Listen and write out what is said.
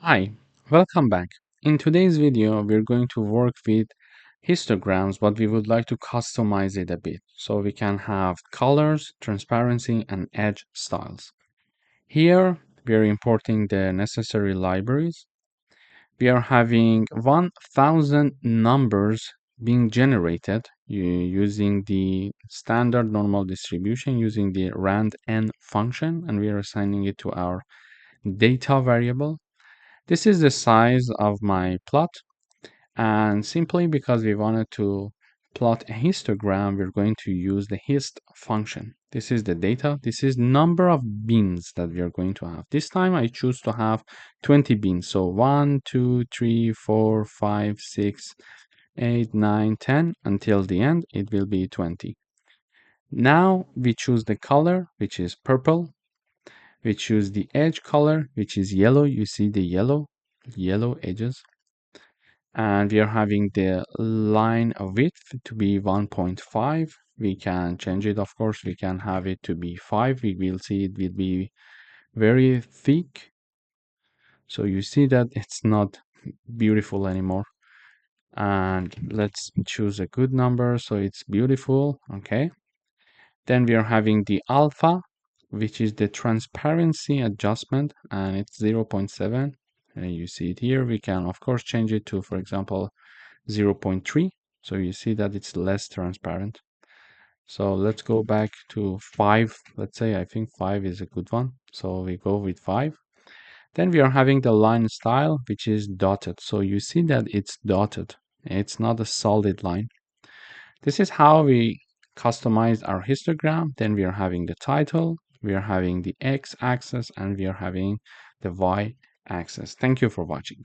Hi, welcome back. In today's video, we're going to work with histograms, but we would like to customize it a bit so we can have colors, transparency, and edge styles. Here, we are importing the necessary libraries. We are having 1000 numbers being generated using the standard normal distribution using the rand_n function, and we are assigning it to our data variable. This is the size of my plot, and simply because we wanted to plot a histogram, we're going to use the hist function. This is the data. This is number of bins that we are going to have. This time I choose to have 20 bins. So 1, 2, 3, 4, 5, 6, 8, 9, 10 until the end, it will be 20. Now we choose the color, which is purple. We choose the edge color, which is yellow. You see the yellow edges, and we are having the line width to be 1.5. We can change it, of course. We can have it to be 5. We will see it will be very thick, so you see that it's not beautiful anymore. And let's choose a good number so it's beautiful. Okay, then we are having the alpha, which is the transparency adjustment, and it's 0.7. And you see it here. We can of course change it to, for example, 0.3. So you see that it's less transparent. So let's go back to 5. Let's say I think 5 is a good one. So we go with 5. Then we are having the line style, which is dotted. So you see that it's dotted. It's not a solid line. This is how we customize our histogram. Then we are having the title, we are having the x axis, and we are having the y axis. Thank you for watching.